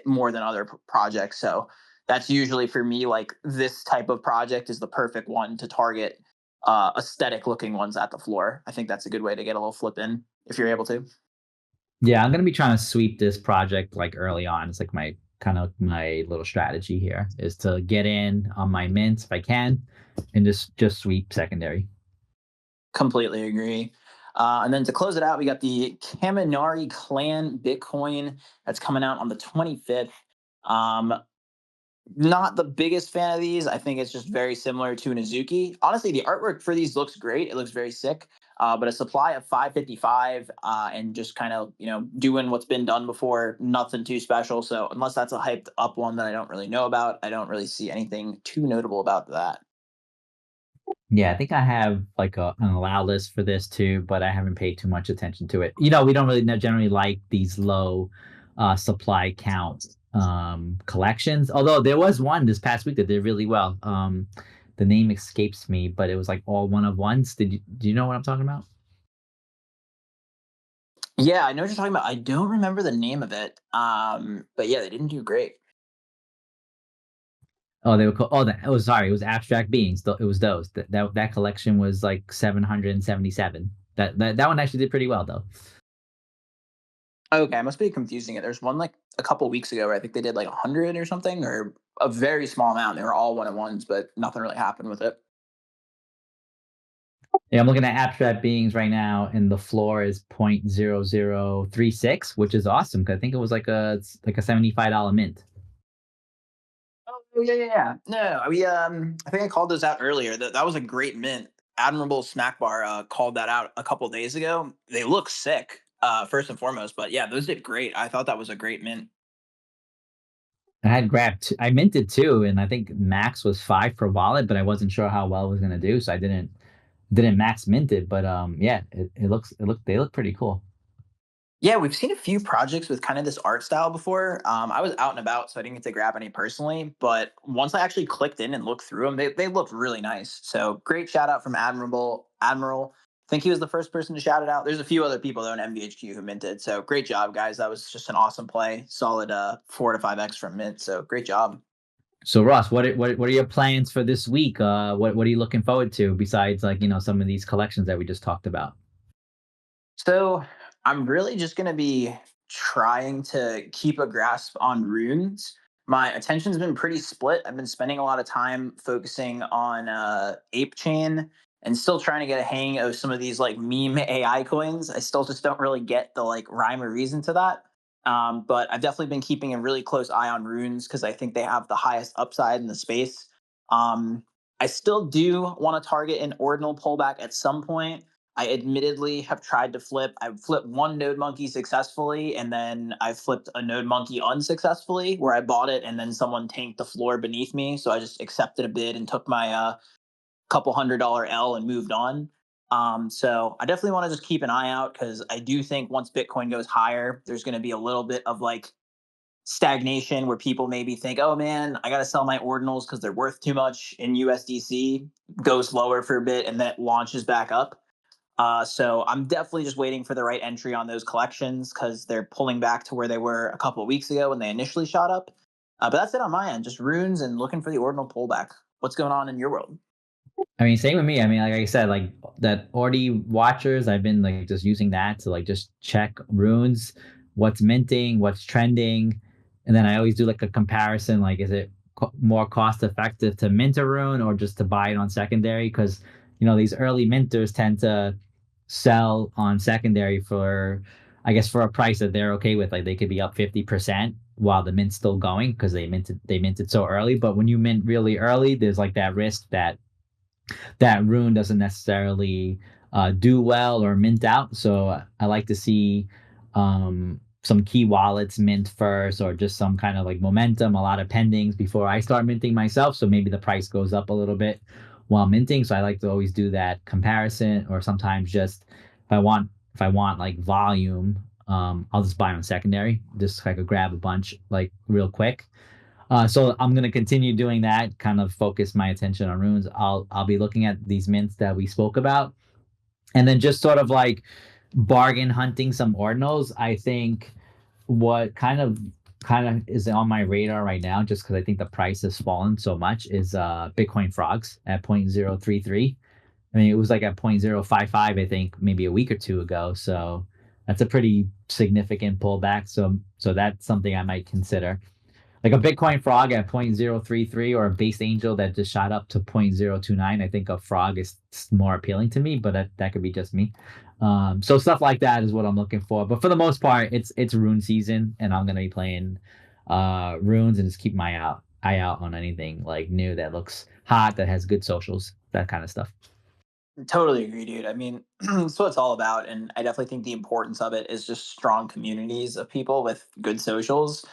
[SPEAKER 1] more than other projects. So that's usually for me like this type of project is the perfect one to target aesthetic looking ones at the floor. I think that's a good way to get a little flip in if you're able to.
[SPEAKER 2] Yeah, I'm gonna be trying to sweep this project like early on. It's like my kind of my little strategy here is to get in on my mints if I can, and just sweep secondary.
[SPEAKER 1] Completely agree. And then to close it out, we got the Kaminari Clan Bitcoin that's coming out on the 25th. Um, Not the biggest fan of these. I think it's just very similar to an Azuki. Honestly, the artwork for these looks great. It looks very sick. But a supply of 555 and just kind of, doing what's been done before, nothing too special. So unless that's a hyped up one that I don't really know about, I don't really see anything too notable about that.
[SPEAKER 2] Yeah, I think I have like an allow list for this too, but I haven't paid too much attention to it. We don't really generally like these low supply count collections. Although there was one this past week that did really well. The name escapes me, but it was like all one of ones. Do you know what I'm talking about?
[SPEAKER 1] Yeah, I know what you're talking about. I don't remember the name of it. But yeah, they didn't do great.
[SPEAKER 2] Oh, they were called. Oh, that. Oh, sorry, it was abstract beings. It was those. That collection was like 777. That one actually did pretty well though.
[SPEAKER 1] Okay, I must be confusing it. There's one like a couple weeks ago where I think they did like 100 or something, or a very small amount. They were all one at ones, but nothing really happened with it.
[SPEAKER 2] Yeah, I'm looking at abstract beings right now, and the floor is 0.0036, which is awesome because I think it was like a $75 mint.
[SPEAKER 1] Oh yeah, yeah, yeah. No, I think I called those out earlier. That was a great mint. Admirable Snack Bar called that out a couple days ago. They look sick, first and foremost, but yeah, those did great. I thought that was a great mint.
[SPEAKER 2] I minted two, and I think max was 5 per wallet, but I wasn't sure how well it was gonna do, so I didn't max mint it. But yeah, they look pretty cool.
[SPEAKER 1] Yeah, we've seen a few projects with kind of this art style before. I was out and about, so I didn't get to grab any personally. But once I actually clicked in and looked through them, they looked really nice. So great shout out from Admiral. I think he was the first person to shout it out. There's a few other people though in MVHQ who minted. So great job, guys. That was just an awesome play. Solid 4 to 5x from mint. So great job.
[SPEAKER 2] So Ross, what are your plans for this week? What are you looking forward to besides like some of these collections that we just talked about?
[SPEAKER 1] So I'm really just going to be trying to keep a grasp on runes. My attention's been pretty split. I've been spending a lot of time focusing on Ape Chain and still trying to get a hang of some of these like meme AI coins. I still just don't really get the like rhyme or reason to that. But I've definitely been keeping a really close eye on runes because I think they have the highest upside in the space. Um, I still do want to target an ordinal pullback at some point. I admittedly have tried to flip. I've flipped one node monkey successfully, and then I flipped a node monkey unsuccessfully, where I bought it and then someone tanked the floor beneath me. So I just accepted a bid and took my couple $100 L and moved on. So I definitely want to just keep an eye out because I do think once Bitcoin goes higher, there's going to be a little bit of like stagnation where people maybe think, oh man, I got to sell my ordinals because they're worth too much in USDC, goes lower for a bit, and then it launches back up. So I'm definitely just waiting for the right entry on those collections because they're pulling back to where they were a couple of weeks ago when they initially shot up. But that's it on my end, just runes and looking for the ordinal pullback. What's going on in your world?
[SPEAKER 2] I mean, same with me. I mean, like I said, like that Ordi watchers, I've been like just using that to like just check runes, what's minting, what's trending, and then I always do like a comparison. Like, is it more cost effective to mint a rune or just to buy it on secondary? Because these early minters tend to sell on secondary for, I guess, for a price that they're okay with. Like they could be up 50% while the mint's still going because they minted so early. But when you mint really early, there's like that risk that rune doesn't necessarily do well or mint out. So I like to see some key wallets mint first, or just some kind of like momentum, a lot of pendings before I start minting myself. So maybe the price goes up a little bit while minting. So I like to always do that comparison, or sometimes just if I want like volume, I'll just buy on secondary, just like grab a bunch like real quick. So I'm gonna continue doing that. Kind of focus my attention on runes. I'll be looking at these mints that we spoke about, and then just sort of like bargain hunting some ordinals. I think what kind of is on my radar right now, just because I think the price has fallen so much, is Bitcoin frogs at 0.033. I mean, it was like at 0.055, I think, maybe a week or two ago. So that's a pretty significant pullback. So that's something I might consider, like a Bitcoin frog at 0.033, or a base angel that just shot up to 0.029. I think a frog is more appealing to me, but that could be just me. So stuff like that is what I'm looking for. But for the most part, it's rune season, and I'm gonna be playing runes and just keep my eye out on anything like new that looks hot, that has good socials, that kind of stuff.
[SPEAKER 1] Totally agree, dude. I mean, that's what it's all about. And I definitely think the importance of it is just strong communities of people with good socials.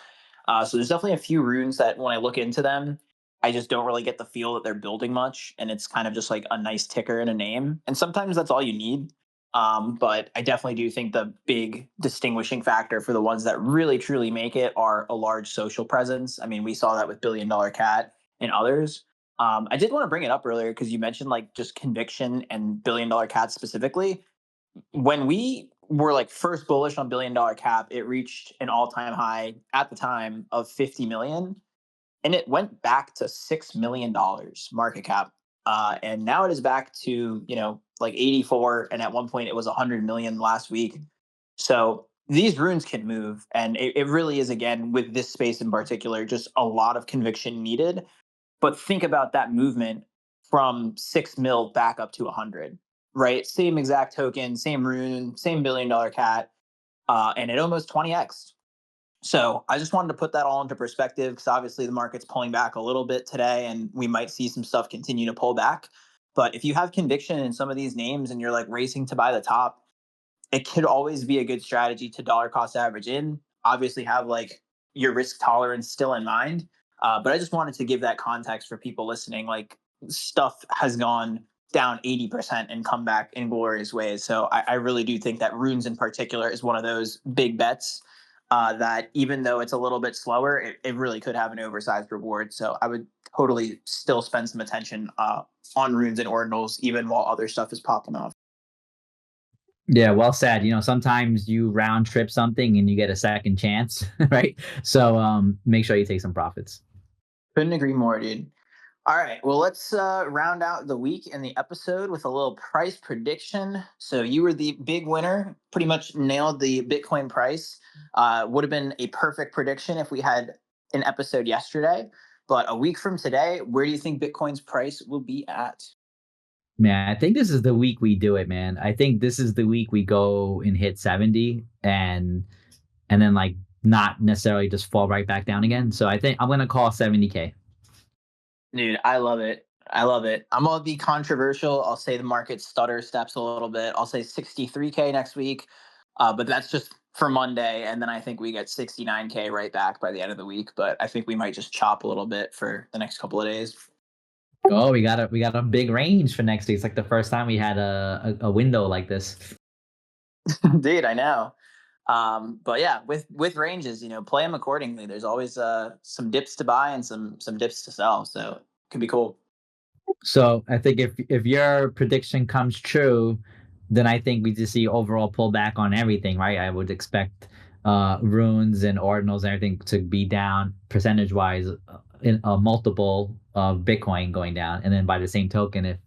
[SPEAKER 1] So there's definitely a few runes that when I look into them, I just don't really get the feel that they're building much, and it's kind of just like a nice ticker and a name. And sometimes that's all you need. But I definitely do think the big distinguishing factor for the ones that really truly make it are a large social presence. I mean, we saw that with Billion Dollar Cat and others. I did want to bring it up earlier because you mentioned like just conviction and Billion Dollar Cat specifically. When we were like first bullish on Billion Dollar Cap, it reached an all-time high at the time of 50 million, and it went back to $6 million market cap. And now it is back to, like 84, and at one point it was 100 million last week. So these runes can move, and it really is, again, with this space in particular, just a lot of conviction needed. But think about that movement from 6 mil back up to 100, right? Same exact token, same rune, same billion dollar cat, and it almost 20x. So I just wanted to put that all into perspective because obviously the market's pulling back a little bit today, and we might see some stuff continue to pull back. But if you have conviction in some of these names and you're like racing to buy the top, it could always be a good strategy to dollar cost average in. Obviously, have like your risk tolerance still in mind. But I just wanted to give that context for people listening. Like, stuff has gone down 80% and come back in glorious ways. So I really do think that runes in particular is one of those big bets that, even though it's a little bit slower, it really could have an oversized reward. So I would totally still spend some attention on runes and ordinals, even while other stuff is popping off.
[SPEAKER 2] Yeah, well said. Sometimes you round trip something and you get a second chance, right? So make sure you take some profits.
[SPEAKER 1] Couldn't agree more, dude. All right, well, let's round out the week and the episode with a little price prediction. So you were the big winner, pretty much nailed the Bitcoin price. Would have been a perfect prediction if we had an episode yesterday. But a week from today, where do you think Bitcoin's price will be at?
[SPEAKER 2] Man, I think this is the week we do it, man. I think this is the week we go and hit 70 and then like not necessarily just fall right back down again. So I think I'm gonna call 70K.
[SPEAKER 1] Dude, I love it. I love it. I'm gonna be controversial. I'll say the market stutter steps a little bit. I'll say 63K next week, but that's just for Monday, and then I think we get 69K right back by the end of the week. But I think we might just chop a little bit for the next couple of days.
[SPEAKER 2] Oh, we got a big range for next week. It's like the first time we had a window like this.
[SPEAKER 1] Dude, I know. But yeah, with ranges, play them accordingly. There's always some dips to buy and some dips to sell, so it could be cool.
[SPEAKER 2] So I think if your prediction comes true, then I think we just see overall pullback on everything, right? I would expect runes and ordinals and everything to be down percentage wise in a multiple of Bitcoin going down. And then by the same token,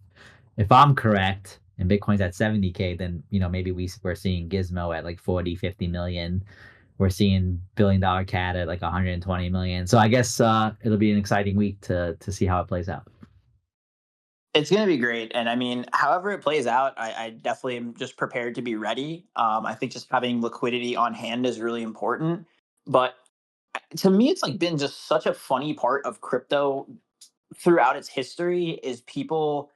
[SPEAKER 2] if I'm correct and Bitcoin's at 70K, then maybe we're seeing Gizmo at like 40, 50 million. We're seeing billion dollar cat at like 120 million. So I guess it'll be an exciting week to see how it plays out.
[SPEAKER 1] It's going to be great. And I mean, however it plays out, I definitely am just prepared to be ready. I think just having liquidity on hand is really important. But to me, it's like been just such a funny part of crypto throughout its history is people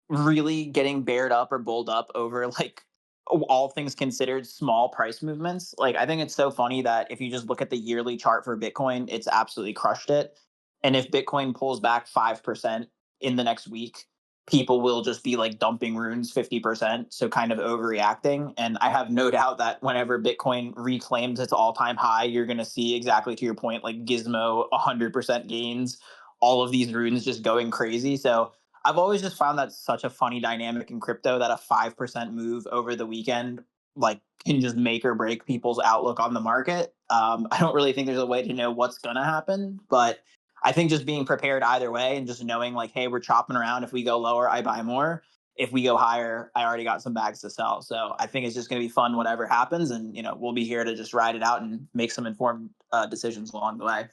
[SPEAKER 1] really getting bared up or bulled up over like all things considered small price movements. Like, I think it's so funny that if you just look at the yearly chart for Bitcoin, it's absolutely crushed it. And if Bitcoin pulls back 5% in the next week, people will just be like dumping runes 50%. So kind of overreacting. And I have no doubt that whenever Bitcoin reclaims its all-time high, you're going to see, exactly to your point, like Gizmo 100% gains, all of these runes just going crazy. So I've always just found that such a funny dynamic in crypto that a 5% move over the weekend like can just make or break people's outlook on the market. I don't really think there's a way to know what's gonna happen, but I think just being prepared either way and just knowing like, hey, we're chopping around. If we go lower, I buy more. If we go higher, I already got some bags to sell. So I think it's just gonna be fun, whatever happens, and we'll be here to just ride it out and make some informed decisions along the way.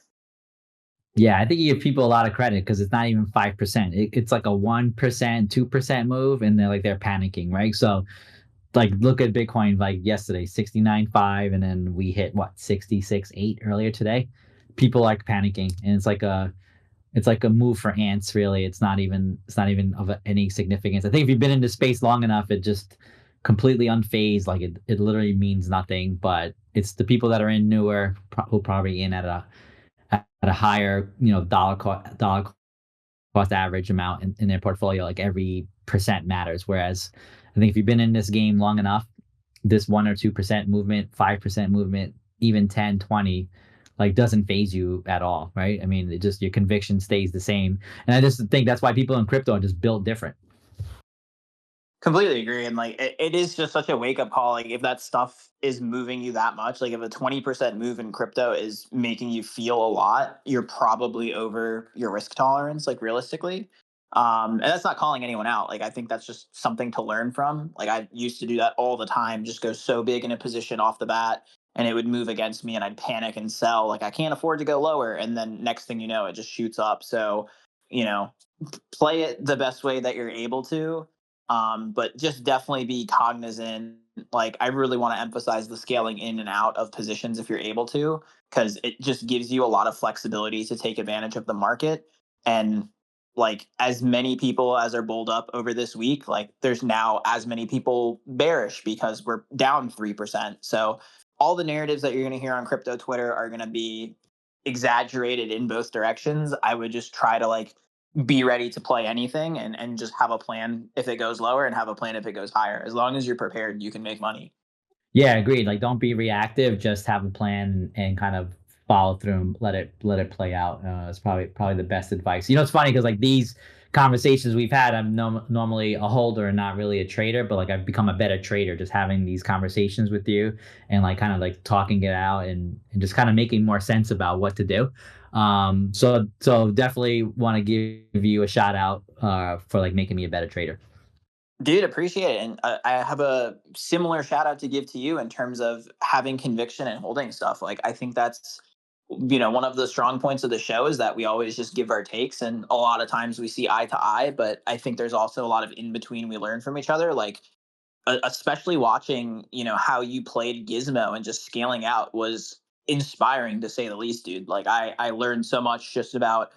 [SPEAKER 2] Yeah, I think you give people a lot of credit because it's not even 5%. It's like a 1%, 2% move, and they're panicking, right? So, like, look at Bitcoin, like yesterday, 69.5, and then we hit what 66.8 earlier today. People like panicking, and it's like a move for ants. Really, it's not even of any significance. I think if you've been in the space long enough, it just completely unfazed. Like it literally means nothing. But it's the people that are in newer who probably in at a higher, dollar cost average amount in their portfolio. Like every percent matters. Whereas I think if you've been in this game long enough, this 1 or 2% movement, 5% movement, even 10, 20, like doesn't phase you at all, right? I mean, it just your conviction stays the same. And I just think that's why people in crypto are just built different.
[SPEAKER 1] Completely agree. And like it is just such a wake up call. Like if that stuff is moving you that much, like if a 20% move in crypto is making you feel a lot, you're probably over your risk tolerance, like realistically. And that's not calling anyone out. Like I think that's just something to learn from. Like I used to do that all the time, just go so big in a position off the bat and it would move against me and I'd panic and sell. Like I can't afford to go lower. And then next thing you know, it just shoots up. So, you know, play it the best way that you're able to, but just definitely be cognizant. Like I really want to emphasize the scaling in and out of positions if you're able to, because it just gives you a lot of flexibility to take advantage of the market. And like as many people as are bowled up over this week, like there's now as many people bearish because we're down 3%. So all the narratives that you're going to hear on crypto Twitter are going to be exaggerated in both directions. I would just try to like be ready to play anything and just have a plan if it goes lower and have a plan if it goes higher. As long as you're prepared, you can make money.
[SPEAKER 2] Yeah, agreed. Like don't be reactive, just have a plan and kind of follow through and let it play out. It's probably the best advice. You know, it's funny because like these conversations we've had, I'm normally a holder and not really a trader, but like I've become a better trader just having these conversations with you and like kind of like talking it out and just kind of making more sense about what to do. So definitely want to give you a shout out for like making me a better trader.
[SPEAKER 1] Dude, appreciate it. And I have a similar shout out to give to you in terms of having conviction and holding stuff. Like, I think that's, one of the strong points of the show is that we always just give our takes. And a lot of times we see eye to eye, but I think there's also a lot of in between we learn from each other. Like, especially watching, how you played Gizmo and just scaling out was inspiring to say the least, dude. Like, I learned so much just about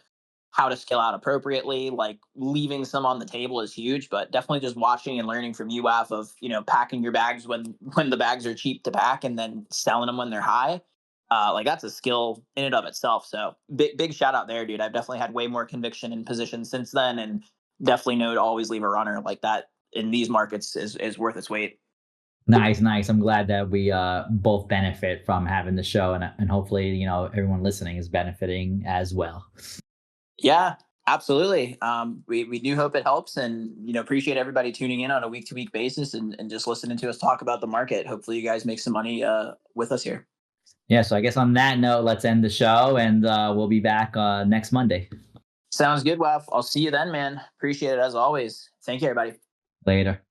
[SPEAKER 1] how to scale out appropriately. Like leaving some on the table is huge, but definitely just watching and learning from you off of, packing your bags when the bags are cheap to pack and then selling them when they're high. Like that's a skill in and of itself. So big shout out there, dude. I've definitely had way more conviction in positions since then, and definitely know to always leave a runner like that in these markets is worth its weight.
[SPEAKER 2] Nice, nice. I'm glad that we both benefit from having the show, and hopefully, everyone listening is benefiting as well.
[SPEAKER 1] Yeah, absolutely. We do hope it helps, and appreciate everybody tuning in on a week to week basis and just listening to us talk about the market. Hopefully, you guys make some money with us here.
[SPEAKER 2] Yeah, so I guess on that note, let's end the show, and we'll be back next Monday.
[SPEAKER 1] Sounds good, Waf. I'll see you then, man. Appreciate it as always. Thank you, everybody.
[SPEAKER 2] Later.